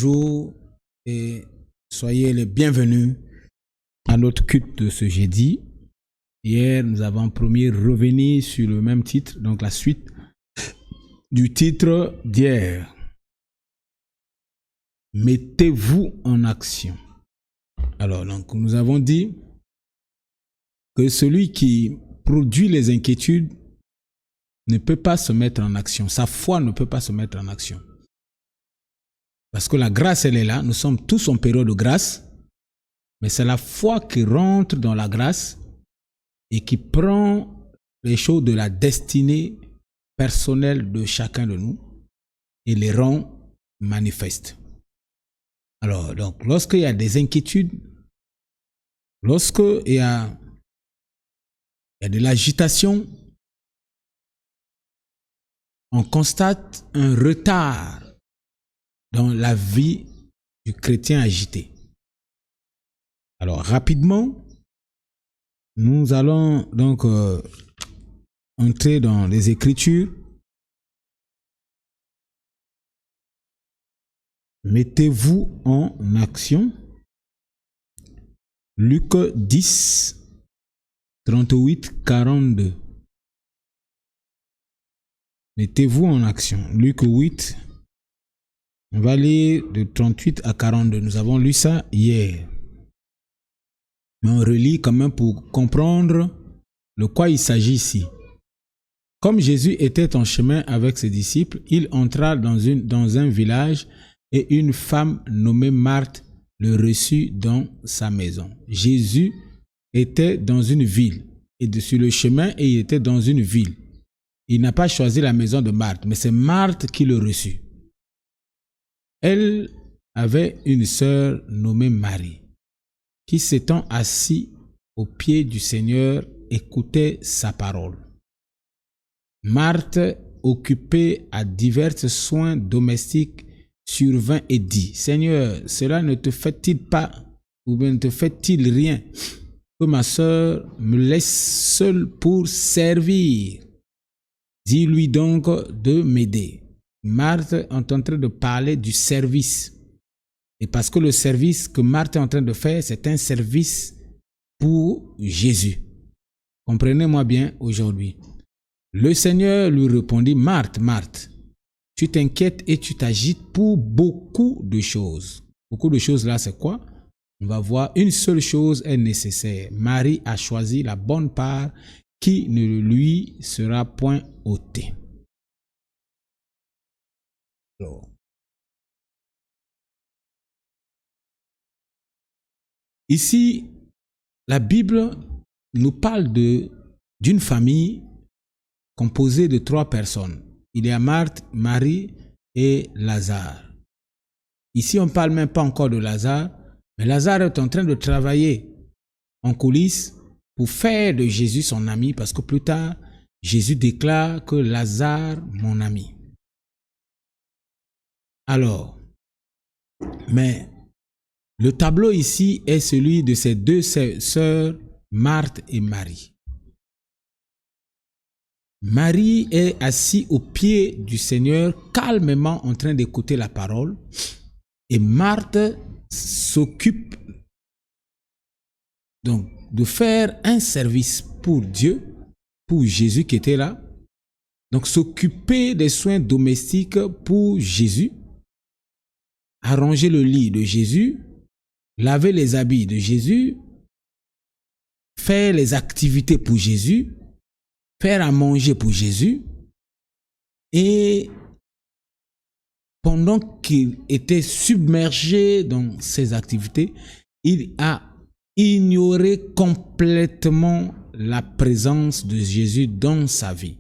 Bonjour et soyez les bienvenus à notre culte de ce jeudi. Hier, nous avons promis revenir sur le même titre, donc la suite du titre d'hier. Mettez-vous en action. Alors, donc, nous avons dit que celui qui produit les inquiétudes ne peut pas se mettre en action. Sa foi ne peut pas se mettre en action. Parce que la grâce, elle est là. Nous sommes tous en période de grâce. Mais c'est la foi qui rentre dans la grâce et qui prend les choses de la destinée personnelle de chacun de nous et les rend manifestes. Alors, donc, lorsqu'il y a des inquiétudes, lorsqu'il y a de l'agitation, on constate un retard dans la vie du chrétien agité. Alors, rapidement, nous allons donc entrer dans les Écritures. Mettez-vous en action. Luc 10, 38, 42. Mettez-vous en action. Luc 8, on va lire de 38 à 42. Nous avons lu ça hier. Mais on relit quand même pour comprendre de quoi il s'agit ici. Comme Jésus était en chemin avec ses disciples, il entra dans un village et une femme nommée Marthe le reçut dans sa maison. Jésus était dans une ville et sur le chemin et il était dans une ville. Il n'a pas choisi la maison de Marthe, mais c'est Marthe qui le reçut. Elle avait une sœur nommée Marie, qui s'étant assise aux pieds du Seigneur, écoutait sa parole. Marthe, occupée à divers soins domestiques, survint et dit: Seigneur, cela ne te fait-il pas, ou bien ne te fait-il rien, que ma sœur me laisse seule pour servir? Dis-lui donc de m'aider. Marthe est en train de parler du service. Et parce que le service que Marthe est en train de faire, c'est un service pour Jésus. Comprenez-moi bien aujourd'hui. Le Seigneur lui répondit: Marthe, Marthe, tu t'inquiètes et tu t'agites pour beaucoup de choses. Beaucoup de choses là, c'est quoi? On va voir, une seule chose est nécessaire. Marie a choisi la bonne part qui ne lui sera point ôtée. Alors, ici, la Bible nous parle d'une famille composée de 3 personnes. Il y a Marthe, Marie et Lazare. Ici, on ne parle même pas encore de Lazare, mais Lazare est en train de travailler en coulisses pour faire de Jésus son ami, parce que plus tard, Jésus déclare que Lazare, mon ami. Alors, mais le tableau ici est celui de ces 2 sœurs, Marthe et Marie. Marie est assise aux pieds du Seigneur, calmement en train d'écouter la parole. Et Marthe s'occupe donc de faire un service pour Dieu, pour Jésus qui était là. Donc s'occuper des soins domestiques pour Jésus, arranger le lit de Jésus, laver les habits de Jésus, faire les activités pour Jésus, faire à manger pour Jésus. Et pendant qu'il était submergé dans ses activités, il a ignoré complètement la présence de Jésus dans sa vie.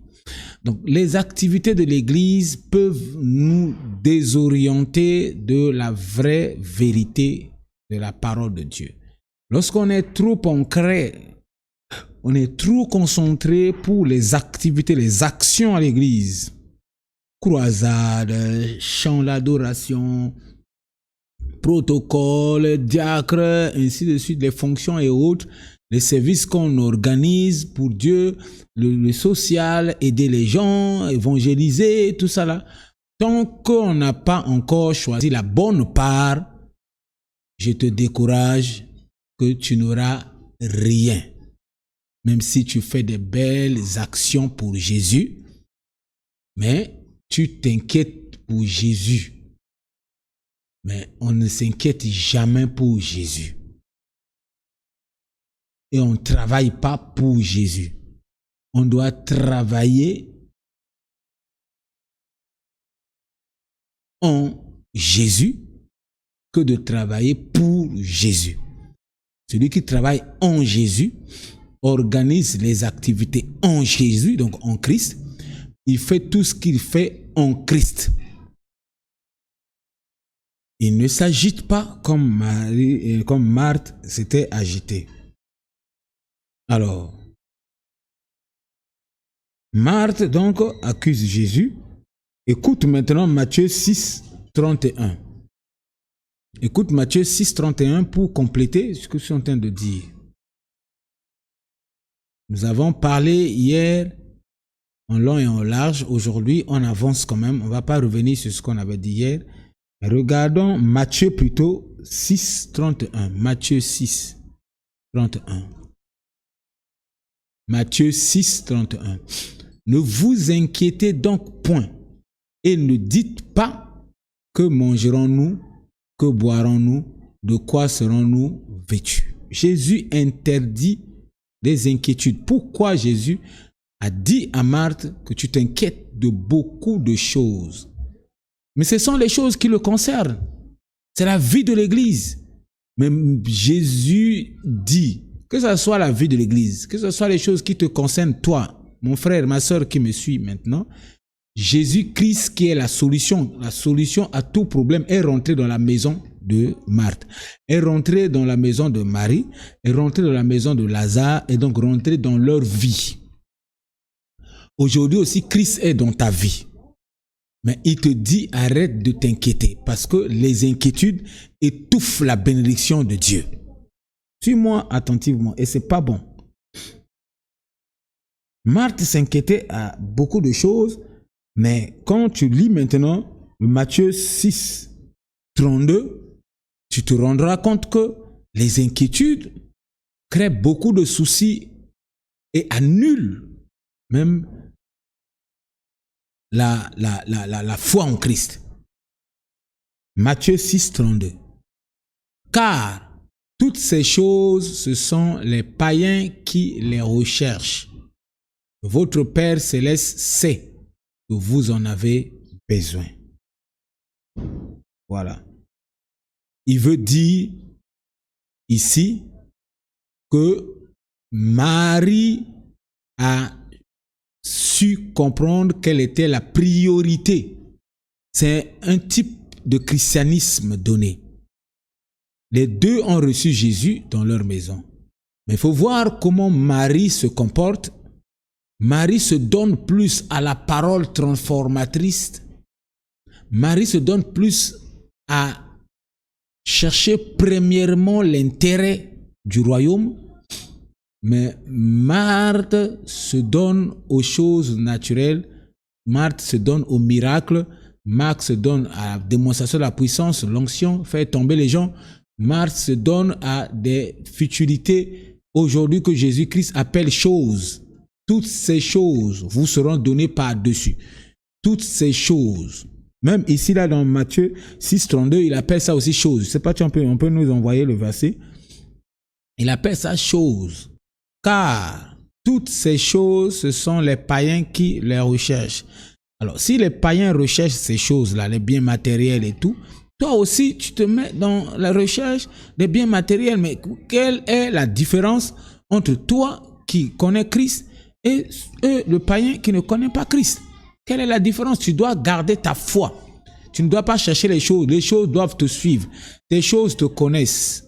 Donc, les activités de l'Église peuvent nous désorienter de la vraie vérité de la parole de Dieu. Lorsqu'on est trop ancré, on est trop concentré pour les activités, les actions à l'Église, croisade, chant d'adoration, protocole, diacre, ainsi de suite, les fonctions et autres, les services qu'on organise pour Dieu, le social, aider les gens, évangéliser, tout ça là. Tant qu'on n'a pas encore choisi la bonne part, je te décourage que tu n'auras rien. Même si tu fais de belles actions pour Jésus, mais tu t'inquiètes pour Jésus. Mais on ne s'inquiète jamais pour Jésus. Et on ne travaille pas pour Jésus. On doit travailler en Jésus que de travailler pour Jésus. Celui qui travaille en Jésus organise les activités en Jésus, donc en Christ. Il fait tout ce qu'il fait en Christ. Il ne s'agite pas comme Marthe s'était agitée. Alors, Marthe donc accuse Jésus. Écoute maintenant Matthieu 6, 31. Écoute Matthieu 6, 31 pour compléter ce que je suis en train de dire. Nous avons parlé hier en long et en large. Aujourd'hui, on avance quand même. On ne va pas revenir sur ce qu'on avait dit hier. Regardons Matthieu plutôt 6, 31. Matthieu 6, 31. Matthieu 6, 31. Ne vous inquiétez donc point et ne dites pas que mangerons-nous, que boirons-nous, de quoi serons-nous vêtus. Jésus interdit des inquiétudes. Pourquoi Jésus a dit à Marthe que tu t'inquiètes de beaucoup de choses? Mais ce sont les choses qui le concernent. C'est la vie de l'Église. Mais Jésus dit, que ce soit la vie de l'Église, que ce soit les choses qui te concernent toi, mon frère, ma soeur qui me suit maintenant, Jésus-Christ qui est la solution à tout problème est rentré dans la maison de Marthe, est rentré dans la maison de Marie, est rentré dans la maison de Lazare, et donc rentré dans leur vie. Aujourd'hui aussi, Christ est dans ta vie. Mais il te dit, arrête de t'inquiéter, parce que les inquiétudes étouffent la bénédiction de Dieu. Suis-moi attentivement, et c'est pas bon. Marthe s'inquiétait à beaucoup de choses, mais quand tu lis maintenant Matthieu 6, 32, tu te rendras compte que les inquiétudes créent beaucoup de soucis et annulent même la foi en Christ. Matthieu 6, 32. Car toutes ces choses, ce sont les païens qui les recherchent. Votre Père céleste sait que vous en avez besoin. Voilà. Il veut dire ici que Marie a su comprendre quelle était la priorité. C'est un type de christianisme donné. Les deux ont reçu Jésus dans leur maison. Mais il faut voir comment Marie se comporte. Marie se donne plus à la parole transformatrice. Marie se donne plus à chercher premièrement l'intérêt du royaume. Mais Marthe se donne aux choses naturelles. Marthe se donne aux miracles. Marthe se donne à la démonstration de la puissance, l'onction, faire tomber les gens. Marthe se donne à des futurités aujourd'hui que Jésus-Christ appelle choses. Toutes ces choses vous seront données par-dessus. Toutes ces choses. Même ici, là, dans Matthieu 6, 32, il appelle ça aussi chose. Je ne sais pas si on peut nous envoyer le verset. Il appelle ça chose. Car toutes ces choses, ce sont les païens qui les recherchent. Alors, si les païens recherchent ces choses-là, les biens matériels et tout, toi aussi, tu te mets dans la recherche des biens matériels. Mais quelle est la différence entre toi qui connais Christ et le païen qui ne connaît pas Christ? Quelle est la différence? Tu dois garder ta foi. Tu ne dois pas chercher les choses. Les choses doivent te suivre. Tes choses te connaissent.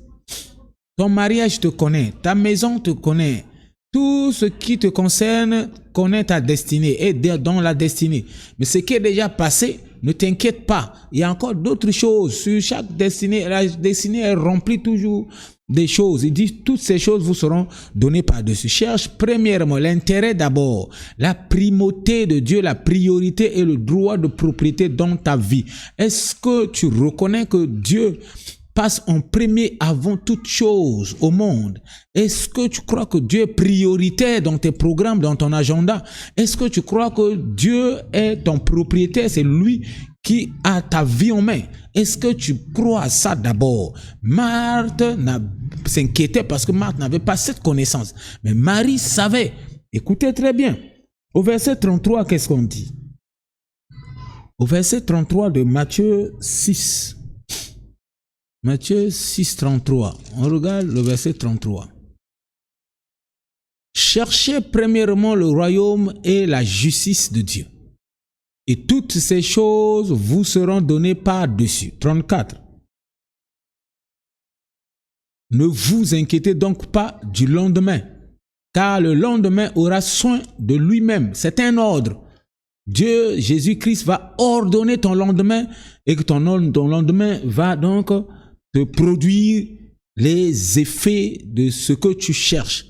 Ton mariage te connaît. Ta maison te connaît. Tout ce qui te concerne connaît ta destinée et dans la destinée. Mais ce qui est déjà passé ne t'inquiète pas. Il y a encore d'autres choses. Sur chaque destinée, la destinée est remplie toujours des choses. Il dit, toutes ces choses vous seront données par-dessus. Cherche premièrement l'intérêt d'abord, la primauté de Dieu, la priorité et le droit de propriété dans ta vie. Est-ce que tu reconnais que Dieu passe en premier avant toute chose au monde? Est-ce que tu crois que Dieu est prioritaire dans tes programmes, dans ton agenda? Est-ce que tu crois que Dieu est ton propriétaire? C'est lui qui a ta vie en main. Est-ce que tu crois à ça d'abord? Marthe s'inquiétait parce que Marthe n'avait pas cette connaissance. Mais Marie savait. Écoutez très bien. Au verset 33, qu'est-ce qu'on dit? Au verset 33 de Matthieu 6. Matthieu 6, 33. On regarde le verset 33. Cherchez premièrement le royaume et la justice de Dieu. Et toutes ces choses vous seront données par-dessus. 34. Ne vous inquiétez donc pas du lendemain, car le lendemain aura soin de lui-même. C'est un ordre. Dieu, Jésus-Christ, va ordonner ton lendemain et que ton lendemain va donc te produire les effets de ce que tu cherches.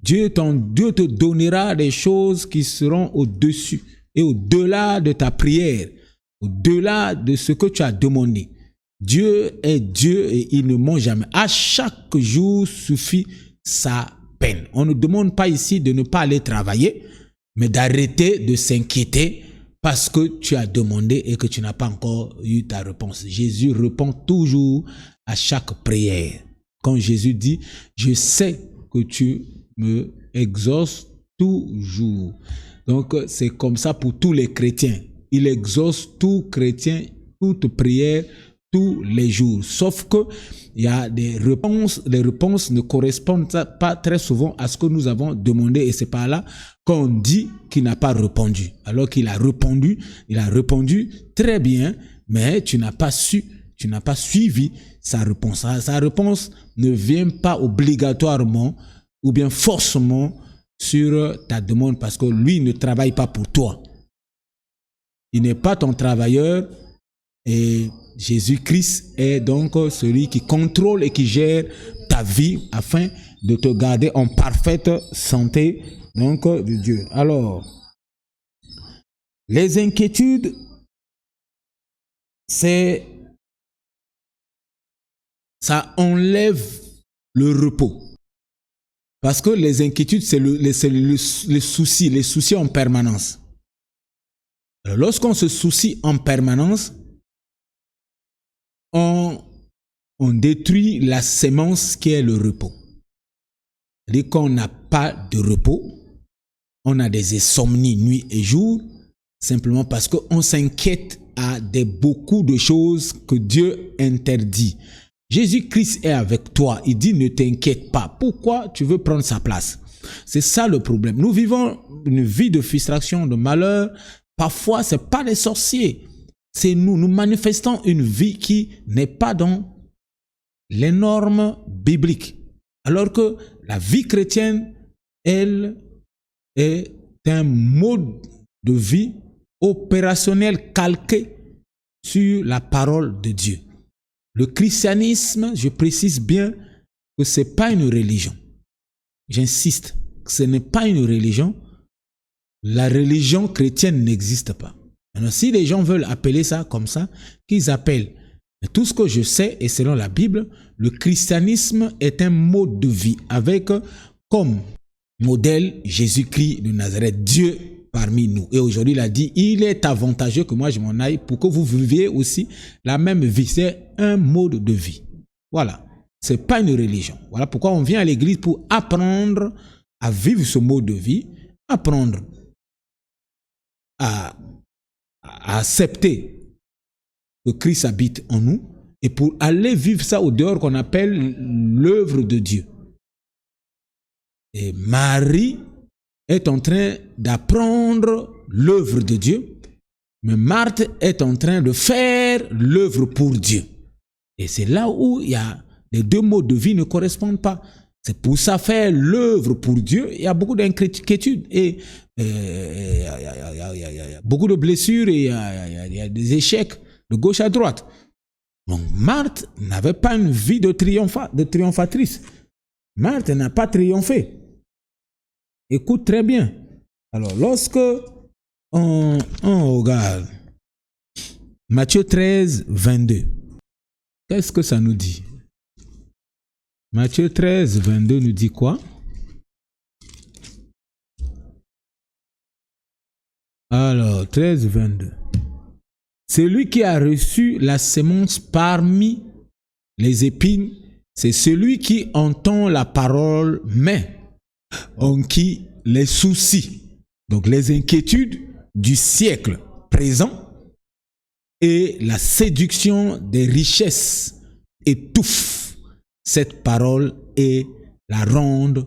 Dieu te donnera des choses qui seront au-dessus et au-delà de ta prière, au-delà de ce que tu as demandé. Dieu est Dieu et il ne ment jamais. À chaque jour suffit sa peine. On ne demande pas ici de ne pas aller travailler, mais d'arrêter de s'inquiéter parce que tu as demandé et que tu n'as pas encore eu ta réponse. Jésus répond toujours à chaque prière. Quand Jésus dit, je sais que tu me exauces toujours. Donc, c'est comme ça pour tous les chrétiens. Il exauce tout chrétien, toute prière, tous les jours. Sauf que il y a des réponses. Les réponses ne correspondent pas très souvent à ce que nous avons demandé. Et c'est par là qu'on dit qu'il n'a pas répondu. Alors qu'il a répondu très bien, mais tu n'as pas suivi sa réponse. Sa réponse ne vient pas obligatoirement ou bien forcément sur ta demande parce que lui ne travaille pas pour toi. Il n'est pas ton travailleur et Jésus-Christ est donc celui qui contrôle et qui gère ta vie afin de te garder en parfaite santé donc de Dieu. Alors, les inquiétudes, ça enlève le repos. Parce que les inquiétudes, c'est les soucis en permanence. Alors, lorsqu'on se soucie en permanence, on détruit la sémence qui est le repos. C'est-à-dire qu'on n'a pas de repos, on a des insomnies nuit et jour, simplement parce qu'on s'inquiète à beaucoup de choses que Dieu interdit. Jésus-Christ est avec toi. Il dit ne t'inquiète pas. Pourquoi tu veux prendre sa place? C'est ça le problème. Nous vivons une vie de frustration, de malheur. Parfois, ce n'est pas les sorciers. C'est nous. Nous manifestons une vie qui n'est pas dans les normes bibliques. Alors que la vie chrétienne, elle, est un mode de vie opérationnel calqué sur la parole de Dieu. Le christianisme, je précise bien que ce n'est pas une religion. J'insiste, ce n'est pas une religion. La religion chrétienne n'existe pas. Alors, si les gens veulent appeler ça comme ça, qu'ils appellent. Mais tout ce que je sais, et selon la Bible, le christianisme est un mode de vie avec comme modèle Jésus-Christ de Nazareth, Dieu parmi nous. Et aujourd'hui, il a dit, il est avantageux que moi je m'en aille pour que vous viviez aussi la même vie. C'est un mode de vie. Voilà. Ce n'est pas une religion. Voilà pourquoi on vient à l'église pour apprendre à vivre ce mode de vie, apprendre à accepter que Christ habite en nous et pour aller vivre ça au dehors qu'on appelle l'œuvre de Dieu. Et Marie est en train d'apprendre l'œuvre de Dieu, mais Marthe est en train de faire l'œuvre pour Dieu. Et c'est là où il y a les deux modes de vie ne correspondent pas. C'est pour ça faire l'œuvre pour Dieu. Il y a beaucoup d'inquiétudes et il y a beaucoup de blessures et il y a des échecs de gauche à droite. Donc Marthe n'avait pas une vie de triomphatrice. Marthe n'a pas triomphé. Écoute très bien. Alors lorsque on regarde Matthieu 13, 22, qu'est-ce que ça nous dit? Matthieu 13, 22 nous dit quoi? Alors, 13, 22. Celui qui a reçu la sémence parmi les épines, c'est celui qui entend la parole, mais en qui les soucis, donc les inquiétudes du siècle présent et la séduction des richesses étouffent cette parole et la rendent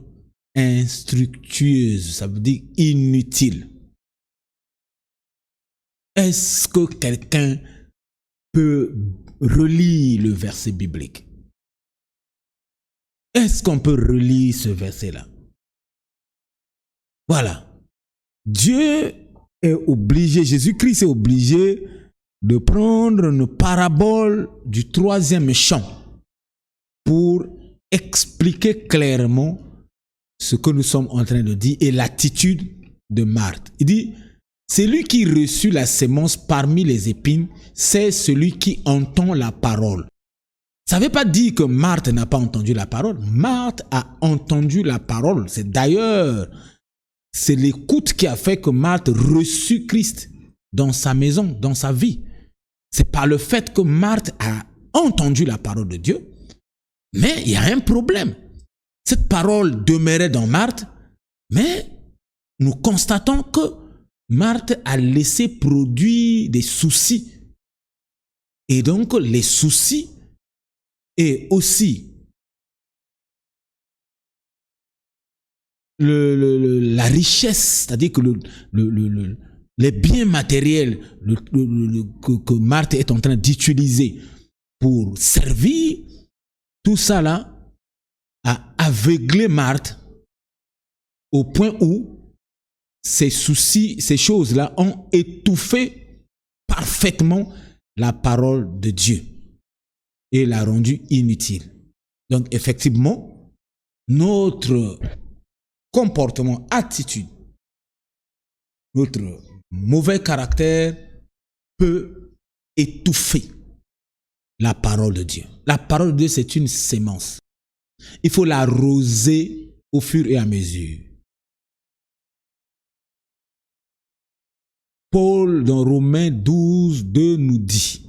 instructueuse, ça veut dire inutile. Est-ce que quelqu'un peut relire le verset biblique? Est-ce qu'on peut relire ce verset-là? Voilà. Dieu est obligé, Jésus-Christ est obligé de prendre une parabole du troisième chant pour expliquer clairement ce que nous sommes en train de dire et l'attitude de Marthe. Il dit, celui qui reçut la sémence parmi les épines, c'est celui qui entend la parole. Ça ne veut pas dire que Marthe n'a pas entendu la parole. Marthe a entendu la parole. C'est d'ailleurs, c'est l'écoute qui a fait que Marthe reçut Christ dans sa maison, dans sa vie. C'est par le fait que Marthe a entendu la parole de Dieu. Mais il y a un problème. Cette parole demeurait dans Marthe, mais nous constatons que Marthe a laissé produire des soucis. Et donc les soucis et aussi la richesse, c'est-à-dire que les biens matériels que Marthe est en train d'utiliser pour servir, tout ça là a aveuglé Marthe au point où ces soucis, ces choses-là ont étouffé parfaitement la parole de Dieu et l'a rendue inutile. Donc effectivement, notre comportement, attitude, notre mauvais caractère peut étouffer la parole de Dieu. La parole de Dieu, c'est une sémence. Il faut l'arroser au fur et à mesure. Paul, dans Romains 12, 2, nous dit,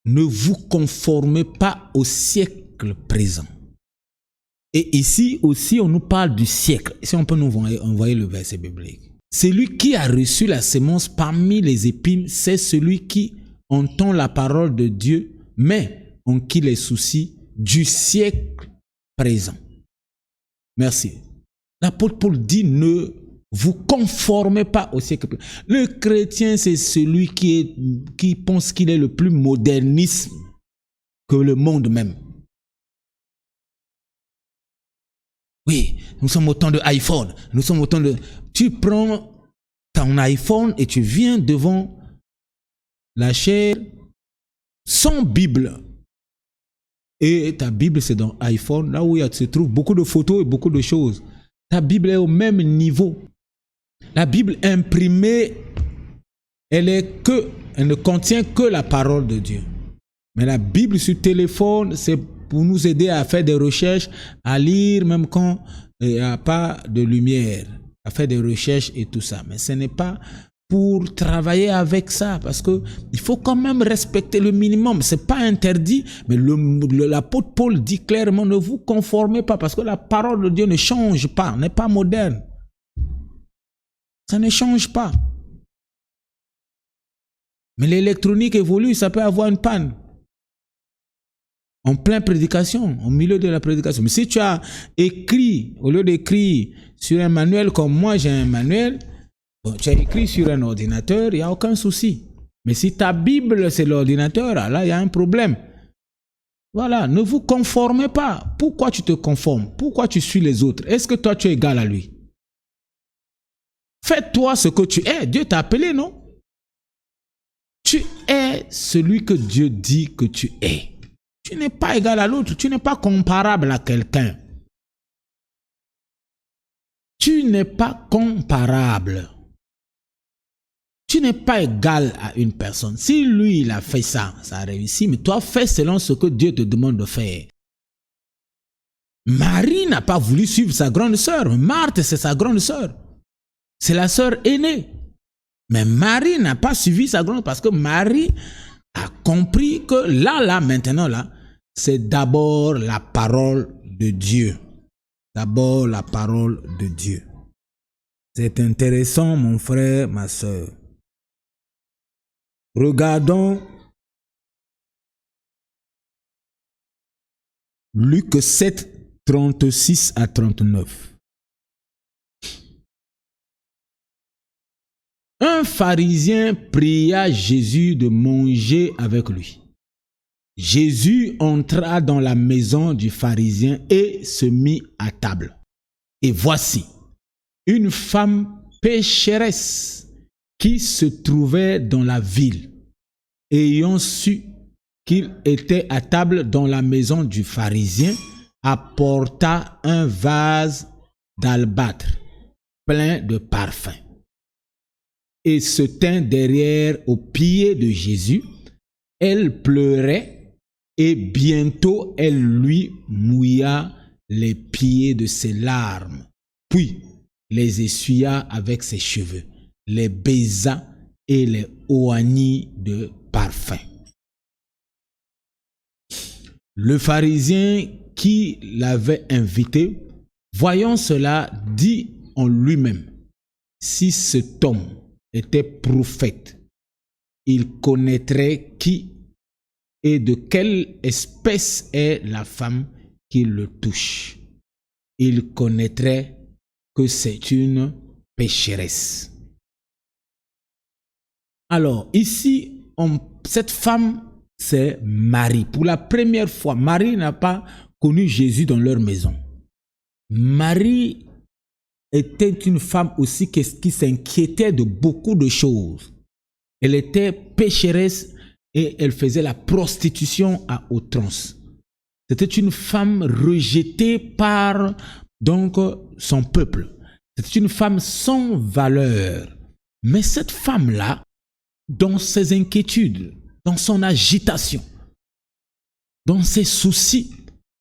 ne vous conformez pas au siècle présent. Et ici aussi, on nous parle du siècle. Si on peut nous envoyer le verset biblique. Celui qui a reçu la sémence parmi les épines, c'est celui qui entend la parole de Dieu, mais en qui les soucis du siècle présent. Merci. L'apôtre Paul dit, ne vous conformez pas au siècle présent. Le chrétien, c'est celui qui pense qu'il est le plus moderniste que le monde même. Oui, nous sommes au temps de iPhone. Nous sommes au temps de... Tu prends ton iPhone et tu viens devant la chaire sans Bible. Et ta Bible, c'est dans iPhone, là où il se trouve beaucoup de photos et beaucoup de choses. Ta Bible est au même niveau. La Bible imprimée, elle ne contient que la parole de Dieu. Mais la Bible sur téléphone, c'est pour nous aider à faire des recherches, à lire même quand il n'y a pas de lumière, à faire des recherches et tout ça. Mais ce n'est pas pour travailler avec ça, parce que il faut quand même respecter le minimum. C'est pas interdit, mais l'apôtre Paul dit clairement, ne vous conformez pas, parce que la parole de Dieu ne change pas, n'est pas moderne. Ça ne change pas. Mais l'électronique évolue, ça peut avoir une panne. En pleine prédication, au milieu de la prédication. Mais si tu as écrit, au lieu d'écrire sur un manuel comme moi, j'ai un manuel, bon, tu as écrit sur un ordinateur, il n'y a aucun souci. Mais si ta Bible, c'est l'ordinateur, là, il y a un problème. Voilà, ne vous conformez pas. Pourquoi tu te conformes? Pourquoi tu suis les autres? Est-ce que toi tu es égal à lui? Fais-toi ce que tu es. Dieu t'a appelé, non? Tu es celui que Dieu dit que tu es. Tu n'es pas égal à l'autre. Tu n'es pas comparable à quelqu'un. Tu n'es pas comparable. Tu n'es pas égal à une personne. Si lui, il a fait ça, ça a réussi, mais toi, fais selon ce que Dieu te demande de faire. Marie n'a pas voulu suivre sa grande sœur. Marthe, c'est sa grande sœur. C'est la sœur aînée. Mais Marie n'a pas suivi sa grande parce que Marie a compris que maintenant, c'est d'abord la parole de Dieu. D'abord la parole de Dieu. C'est intéressant, mon frère, ma sœur. Regardons Luc 7, 36 à 39. Un pharisien pria Jésus de manger avec lui. Jésus entra dans la maison du pharisien et se mit à table. Et voici, une femme pécheresse qui se trouvait dans la ville, ayant su qu'il était à table dans la maison du pharisien, apporta un vase d'albâtre plein de parfums et se tint derrière aux pieds de Jésus. Elle pleurait et bientôt elle lui mouilla les pieds de ses larmes, puis les essuya avec ses cheveux, les baisa et les oignit de parfum. Le pharisien qui l'avait invité, voyant cela, dit en lui-même: si cet homme était prophète, il connaîtrait qui et de quelle espèce est la femme qui le touche. Il connaîtrait que c'est une pécheresse. Alors, ici, cette femme, c'est Marie. Pour la première fois, Marie n'a pas connu Jésus dans leur maison. Marie était une femme aussi qui s'inquiétait de beaucoup de choses. Elle était pécheresse et elle faisait la prostitution à outrance. C'était une femme rejetée par son peuple. C'était une femme sans valeur. Mais cette femme-là, dans ses inquiétudes, dans son agitation, dans ses soucis,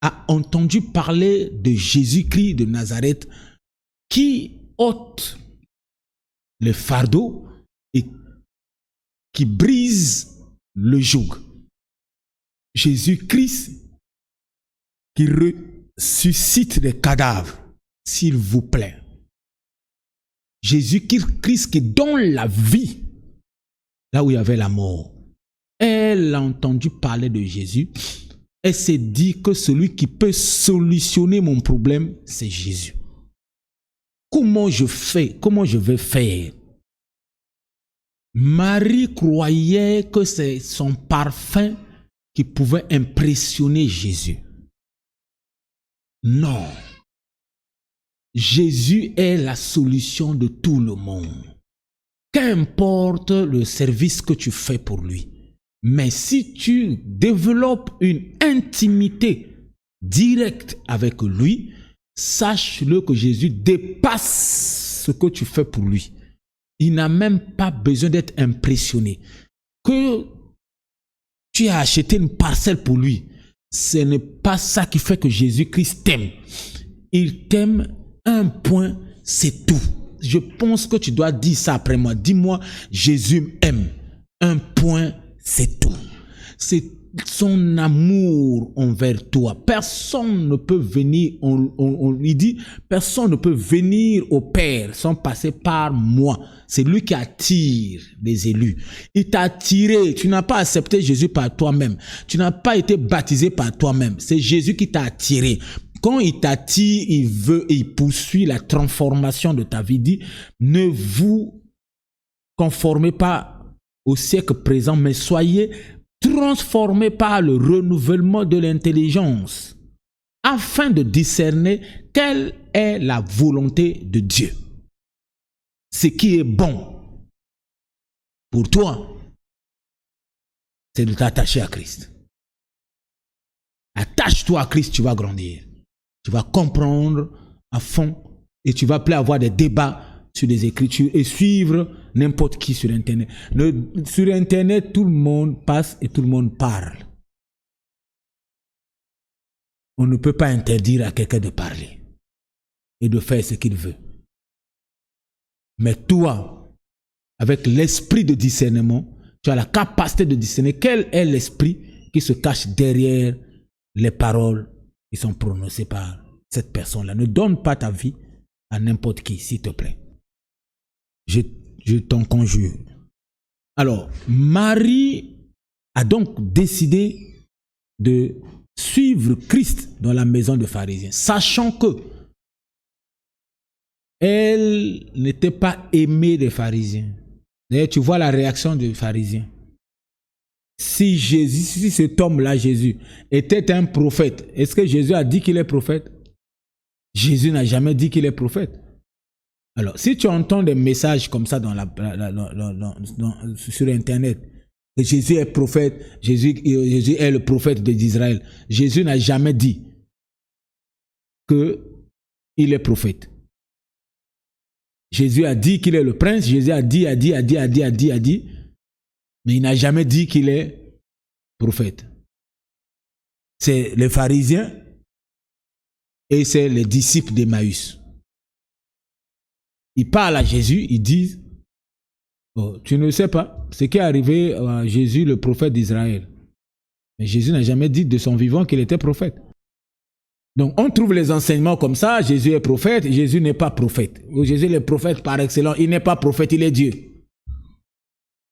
a entendu parler de Jésus-Christ de Nazareth qui ôte le fardeau et qui brise le joug. Jésus-Christ qui ressuscite les cadavres, s'il vous plaît. Jésus-Christ qui donne la vie là où il y avait la mort. Elle a entendu parler de Jésus. Elle s'est dit que celui qui peut solutionner mon problème, c'est Jésus. Comment je fais? Comment je vais faire? Marie croyait que c'est son parfum qui pouvait impressionner Jésus. Non. Jésus est la solution de tout le monde. Qu'importe le service que tu fais pour lui. Mais si tu développes une intimité directe avec lui, sache-le que Jésus dépasse ce que tu fais pour lui. Il n'a même pas besoin d'être impressionné. Que tu as acheté une parcelle pour lui, ce n'est pas ça qui fait que Jésus-Christ t'aime. Il t'aime un point, c'est tout. Je pense que tu dois dire ça après moi. Dis-moi, Jésus m'aime. Un point, c'est tout. C'est son amour envers toi. Personne ne peut venir, on lui dit, personne ne peut venir au Père sans passer par moi. C'est lui qui attire les élus. Il t'a attiré. Tu n'as pas accepté Jésus par toi-même. Tu n'as pas été baptisé par toi-même. C'est Jésus qui t'a attiré. Quand il t'attire, il poursuit la transformation de ta vie. Il dit, ne vous conformez pas au siècle présent, mais soyez transformés par le renouvellement de l'intelligence, afin de discerner quelle est la volonté de Dieu. Ce qui est bon pour toi, c'est de t'attacher à Christ. Attache-toi à Christ, tu vas grandir. Tu vas comprendre à fond et tu vas plus avoir des débats sur les Écritures et suivre n'importe qui sur Internet. Sur Internet, tout le monde passe et tout le monde parle. On ne peut pas interdire à quelqu'un de parler et de faire ce qu'il veut. Mais toi, avec l'esprit de discernement, tu as la capacité de discerner quel est l'esprit qui se cache derrière les paroles qui sont prononcées par cette personne-là. Ne donne pas ta vie à n'importe qui, s'il te plaît. Je t'en conjure. Alors, Marie a donc décidé de suivre Christ dans la maison de pharisiens, sachant que elle n'était pas aimée des pharisiens. D'ailleurs, tu vois la réaction des pharisiens. Si cet homme-là, Jésus, était un prophète, est-ce que Jésus a dit qu'il est prophète? Jésus n'a jamais dit qu'il est prophète. Alors, si tu entends des messages comme ça sur Internet, que Jésus est prophète, Jésus est le prophète d'Israël, Jésus n'a jamais dit qu'il est prophète. Jésus a dit qu'il est le prince, Jésus a dit, mais il n'a jamais dit qu'il est prophète. C'est les pharisiens et c'est les disciples d'Emmaüs. Ils parlent à Jésus, ils disent, oh, tu ne sais pas ce qui est arrivé à Jésus, le prophète d'Israël. Mais Jésus n'a jamais dit de son vivant qu'il était prophète. Donc on trouve les enseignements comme ça, Jésus est prophète, Jésus n'est pas prophète. Jésus est le prophète par excellence, il n'est pas prophète, il est Dieu.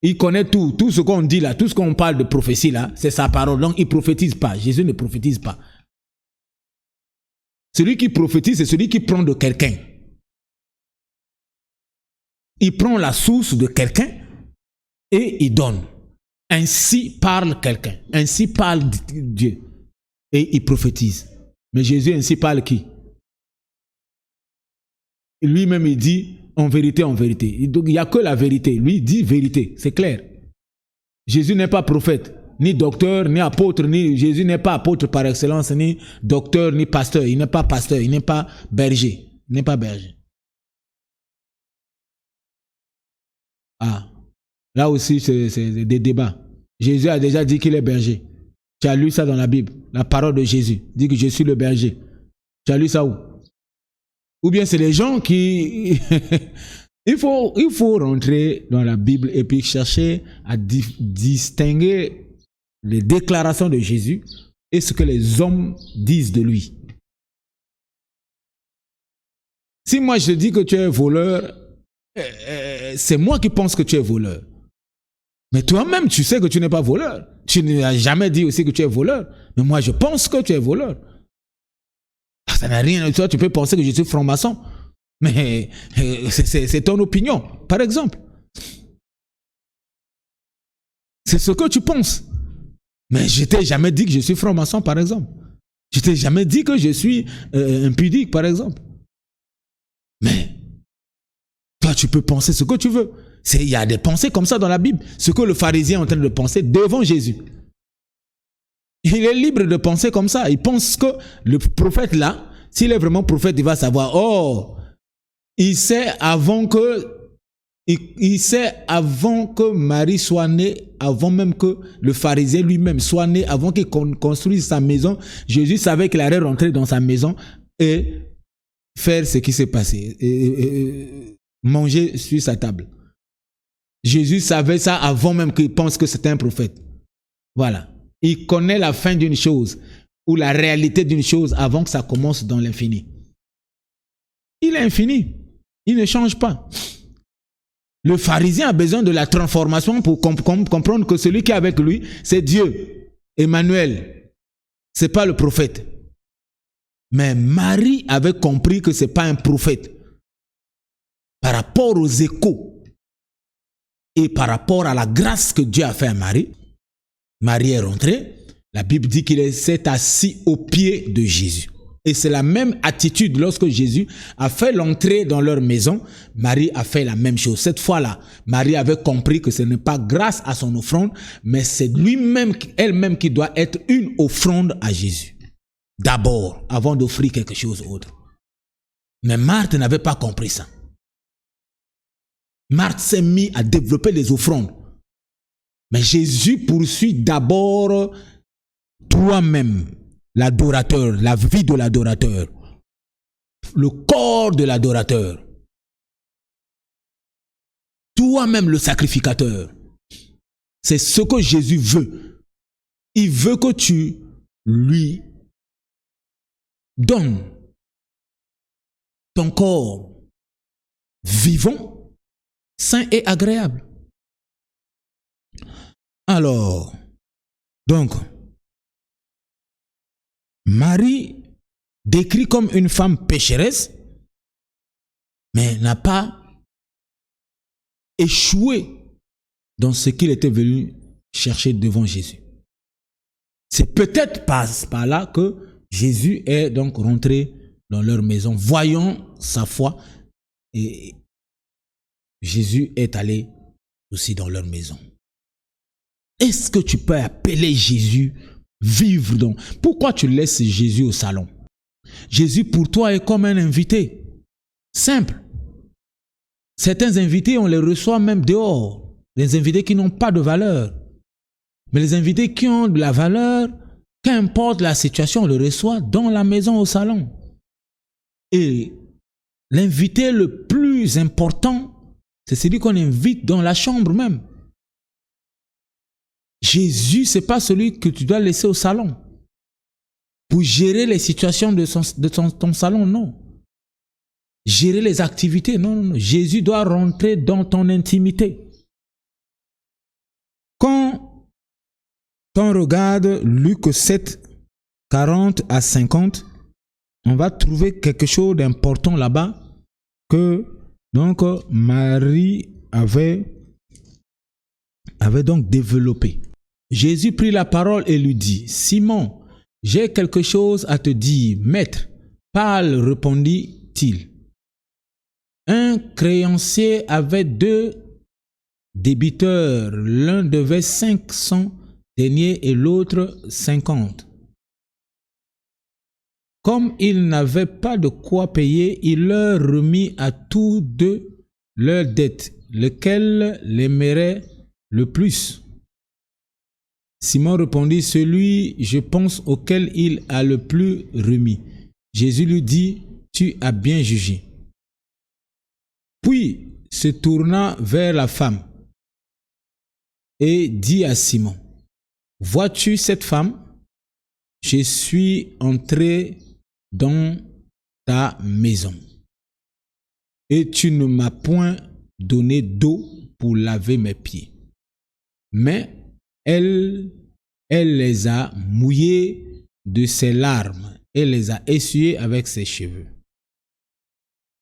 Il connaît tout ce qu'on dit là, tout ce qu'on parle de prophétie là, c'est sa parole. Donc il ne prophétise pas, Jésus ne prophétise pas. Celui qui prophétise, c'est celui qui prend de quelqu'un. Il prend la source de quelqu'un et il donne. Ainsi parle quelqu'un, ainsi parle Dieu. Et il prophétise. Mais Jésus ainsi parle qui? Lui-même il dit en vérité, en vérité. Donc il n'y a que la vérité. Lui il dit vérité, c'est clair. Jésus n'est pas prophète, ni docteur, ni apôtre, Jésus n'est pas apôtre par excellence, ni docteur, ni pasteur. Il n'est pas pasteur, il n'est pas berger. Il n'est pas berger. Ah, là aussi c'est des débats. Jésus a déjà dit qu'il est berger. Tu as lu ça dans la Bible, la parole de Jésus dit que je suis le berger. Tu as lu ça où? Ou bien c'est les gens qui... il faut rentrer dans la Bible et puis chercher à distinguer les déclarations de Jésus et ce que les hommes disent de lui. Si moi je te dis que tu es voleur, c'est moi qui pense que tu es voleur. Mais toi-même, tu sais que tu n'es pas voleur. Tu n'as jamais dit aussi que tu es voleur. Mais moi, je pense que tu es voleur. Ça n'a rien. Toi, tu peux penser que je suis franc-maçon. Mais c'est ton opinion, par exemple. C'est ce que tu penses. Mais je t'ai jamais dit que je suis franc-maçon, par exemple. Je t'ai jamais dit que je suis impudique, par exemple. Mais toi, tu peux penser ce que tu veux. Il y a des pensées comme ça dans la Bible. Ce que le pharisien est en train de penser devant Jésus. Il est libre de penser comme ça. Il pense que le prophète là, s'il est vraiment prophète, il va savoir, oh, il sait avant que Marie soit née, avant même que le pharisien lui-même soit né, avant qu'il construise sa maison, Jésus savait qu'il allait rentrer dans sa maison et faire ce qui s'est passé, et manger sur sa table. Jésus savait ça avant même qu'il pense que c'était un prophète. Voilà. Il connaît la fin d'une chose ou la réalité d'une chose avant que ça commence dans l'infini. Il est infini. Il ne change pas. Le pharisien a besoin de la transformation pour comprendre que celui qui est avec lui, c'est Dieu. Emmanuel. Ce n'est pas le prophète. Mais Marie avait compris que ce n'est pas un prophète. Par rapport aux échos et par rapport à la grâce que Dieu a fait à Marie, Marie est rentrée. La Bible dit qu'il s'est assis aux pieds de Jésus. Et c'est la même attitude lorsque Jésus a fait l'entrée dans leur maison. Marie a fait la même chose. Cette fois-là, Marie avait compris que ce n'est pas grâce à son offrande, mais c'est elle-même qui doit être une offrande à Jésus. D'abord, avant d'offrir quelque chose autre. Mais Marthe n'avait pas compris ça. Marthe s'est mise à développer les offrandes. Mais Jésus poursuit d'abord toi-même, l'adorateur, la vie de l'adorateur, le corps de l'adorateur, toi-même le sacrificateur. C'est ce que Jésus veut. Il veut que tu lui donnes ton corps vivant, sain et agréable. Alors, donc, Marie, décrit comme une femme pécheresse, mais n'a pas échoué dans ce qu'il était venu chercher devant Jésus. C'est peut-être par là que Jésus est donc rentré dans leur maison, voyant sa foi, et Jésus est allé aussi dans leur maison. Est-ce que tu peux appeler Jésus vivre dans... Pourquoi tu laisses Jésus au salon? Jésus pour toi est comme un invité. Simple. Certains invités, on les reçoit même dehors. Les invités qui n'ont pas de valeur. Mais les invités qui ont de la valeur, qu'importe la situation, on les reçoit dans la maison au salon. Et l'invité le plus important, c'est celui qu'on invite dans la chambre même. Jésus, ce n'est pas celui que tu dois laisser au salon pour gérer les situations de ton salon, non. Gérer les activités, non. Jésus doit rentrer dans ton intimité. Quand on regarde Luc 7, 40 à 50, on va trouver quelque chose d'important là-bas que donc Marie avait donc développé. Jésus prit la parole et lui dit, « Simon, j'ai quelque chose à te dire. Maître, parle, répondit-il. Un créancier avait 2 débiteurs. L'un devait 500 deniers et l'autre 50. Comme ils n'avaient pas de quoi payer, il leur remit à tous 2 leurs dettes, lequel l'aimerait le plus. Simon répondit, celui, je pense, auquel il a le plus remis. Jésus lui dit, tu as bien jugé. Puis se tourna vers la femme et dit à Simon, vois-tu cette femme? Je suis entré dans ta maison et tu ne m'as point donné d'eau pour laver mes pieds. Mais elle les a mouillés de ses larmes et les a essuyés avec ses cheveux.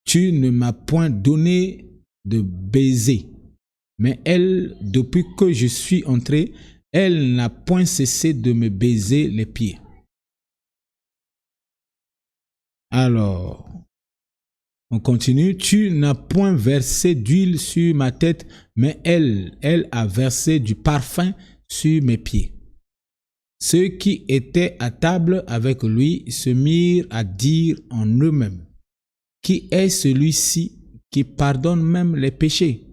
Tu ne m'as point donné de baiser, mais elle, depuis que je suis entré, elle n'a point cessé de me baiser les pieds. Alors, on continue. Tu n'as point versé d'huile sur ma tête, mais elle a versé du parfum sur mes pieds. Ceux qui étaient à table avec lui se mirent à dire en eux-mêmes, qui est celui-ci qui pardonne même les péchés?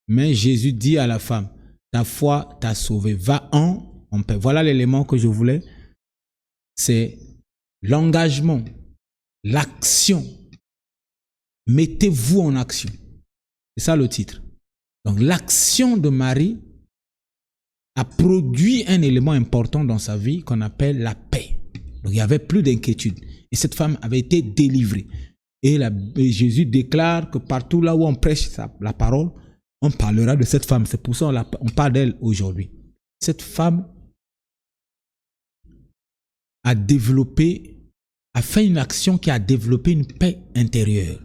Mais Jésus dit à la femme, ta foi t'a sauvée, va en paix. Voilà l'élément que je voulais. C'est l'engagement, l'action. Mettez-vous en action. C'est ça le titre. Donc l'action de Marie a produit un élément important dans sa vie qu'on appelle la paix. Donc il n'y avait plus d'inquiétude. Et cette femme avait été délivrée. Et Jésus déclare que partout là où on prêche la parole, on parlera de cette femme. C'est pour ça qu'on parle d'elle aujourd'hui. Cette femme a fait une action qui a développé une paix intérieure.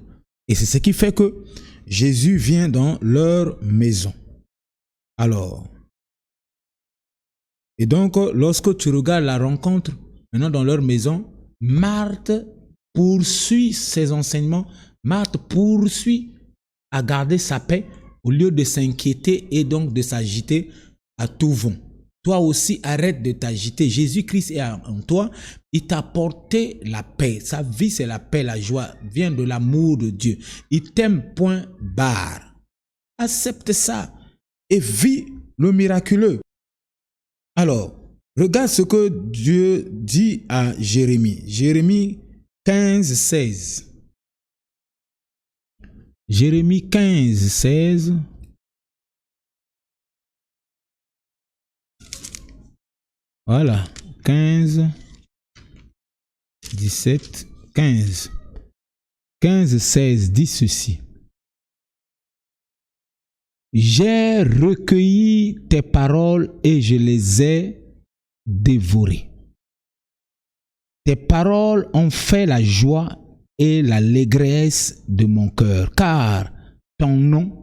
Et c'est ce qui fait que Jésus vient dans leur maison. Alors, Et donc, lorsque tu regardes la rencontre, maintenant dans leur maison, Marthe poursuit ses enseignements. Marthe poursuit à garder sa paix au lieu de s'inquiéter et donc de s'agiter à tout vent. Toi aussi, arrête de t'agiter. Jésus-Christ est en toi. Il t'a apporté la paix. Sa vie, c'est la paix, la joie. Vient de l'amour de Dieu. Il t'aime, point barre. Accepte ça et vis le miraculeux. Alors, regarde ce que Dieu dit à Jérémie. Jérémie 15, 16. Jérémie 15, 16. Voilà, 15, 17, 15. 15, 16 dit ceci. J'ai recueilli tes paroles et je les ai dévorées. Tes paroles ont fait la joie et l'allégresse de mon cœur, car ton nom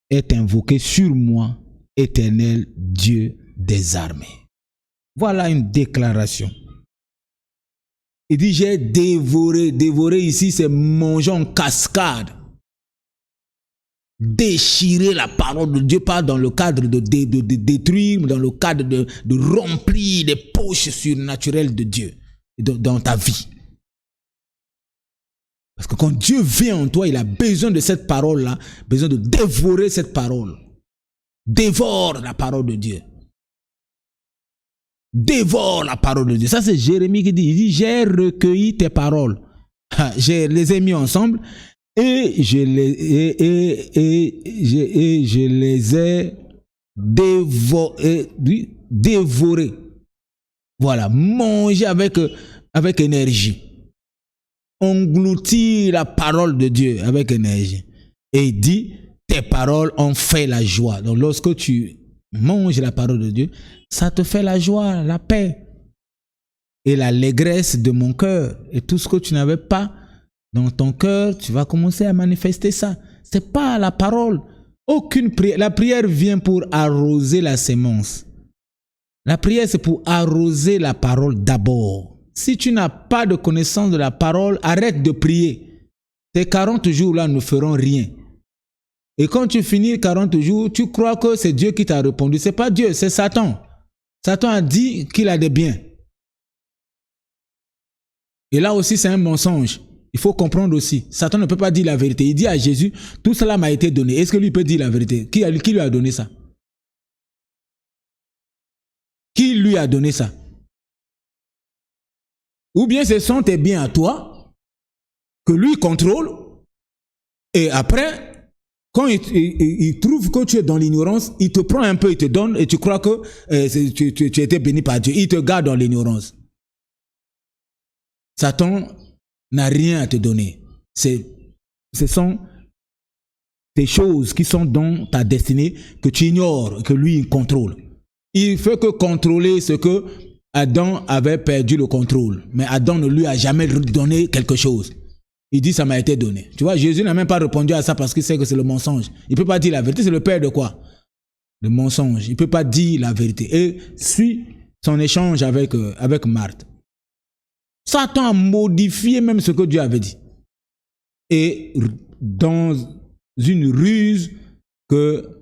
est invoqué sur moi, Éternel Dieu des armées. Voilà une déclaration. Il dit, j'ai dévoré. Dévorer ici, c'est manger en cascade. Déchirer la parole de Dieu, pas dans le cadre de détruire, mais dans le cadre de remplir les poches surnaturelles de Dieu dans ta vie. Parce que quand Dieu vient en toi, il a besoin de cette parole-là, besoin de dévorer cette parole. Dévore la parole de Dieu. Dévore la parole de Dieu. Ça, c'est Jérémie qui dit. Il dit, j'ai recueilli tes paroles. Je les ai mis ensemble et je les ai dévorés. Voilà, manger avec énergie. Engloutir la parole de Dieu avec énergie. Et il dit, tes paroles ont fait la joie. Donc, lorsque tu manges la parole de Dieu, ça te fait la joie, la paix et l'allégresse de mon cœur. Et tout ce que tu n'avais pas dans ton cœur, tu vas commencer à manifester ça. C'est pas la parole. Aucune prière. La prière vient pour arroser la sémence. La prière, c'est pour arroser la parole d'abord. Si tu n'as pas de connaissance de la parole, arrête de prier. Tes 40 jours là ne feront rien. Et quand tu finis 40 jours, tu crois que c'est Dieu qui t'a répondu. Ce n'est pas Dieu, c'est Satan. Satan a dit qu'il a des biens. Et là aussi, c'est un mensonge. Il faut comprendre aussi. Satan ne peut pas dire la vérité. Il dit à Jésus, tout cela m'a été donné. Est-ce que lui peut dire la vérité? Qui lui a donné ça? Qui lui a donné ça? Ou bien ce sont tes biens à toi que lui contrôle et après, quand il trouve que tu es dans l'ignorance, il te prend un peu, il te donne et tu crois que tu étais béni par Dieu. Il te garde dans l'ignorance. Satan n'a rien à te donner. Ce sont des choses qui sont dans ta destinée que tu ignores, que lui contrôle. Il fait que contrôler ce que Adam avait perdu le contrôle. Mais Adam ne lui a jamais donné quelque chose. Il dit, ça m'a été donné. Tu vois, Jésus n'a même pas répondu à ça parce qu'il sait que c'est le mensonge. Il ne peut pas dire la vérité. C'est le père de quoi? Le mensonge. Il ne peut pas dire la vérité. Et suit son échange avec Marthe. Satan a modifié même ce que Dieu avait dit. Et dans une ruse que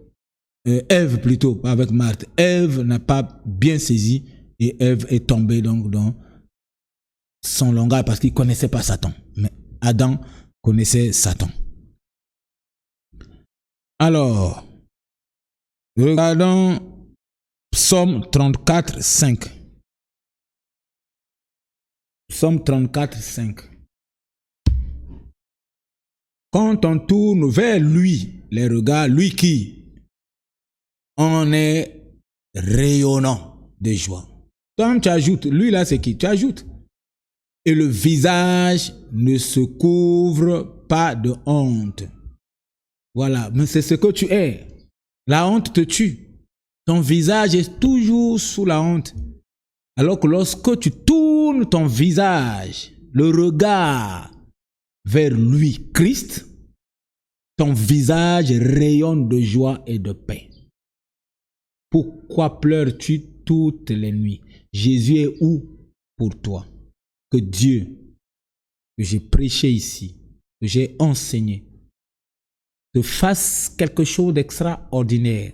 Ève plutôt, pas avec Marthe. Ève n'a pas bien saisi et Ève est tombée donc dans son langage parce qu'il ne connaissait pas Satan. Mais Adam connaissait Satan. Alors, regardons Psaume 34, 5. Psaume 34, 5. Quand on tourne vers lui, les regards, lui qui en est rayonnant de joie. Toi, tu ajoutes, lui là c'est qui? Tu ajoutes. Et le visage ne se couvre pas de honte. Voilà, mais c'est ce que tu es. La honte te tue. Ton visage est toujours sous la honte. Alors que lorsque tu tournes ton visage, le regard vers lui, Christ, ton visage rayonne de joie et de paix. Pourquoi pleures-tu, toutes les nuits. Jésus est où pour toi? Que Dieu, que j'ai prêché ici, que j'ai enseigné, te fasse quelque chose d'extraordinaire.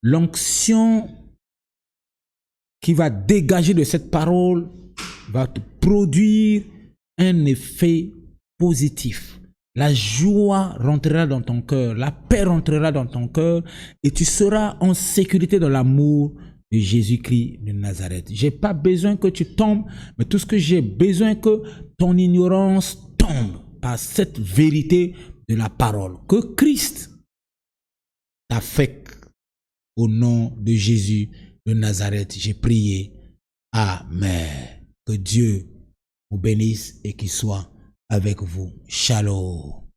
L'onction qui va dégager de cette parole va te produire un effet positif. La joie rentrera dans ton cœur, la paix rentrera dans ton cœur et tu seras en sécurité dans l'amour de Jésus-Christ de Nazareth. J'ai pas besoin que tu tombes, mais tout ce que j'ai besoin, que ton ignorance tombe par cette vérité de la parole. Que Christ t'affecte au nom de Jésus de Nazareth. J'ai prié. Amen. Que Dieu vous bénisse et qu'il soit avec vous. Shalom.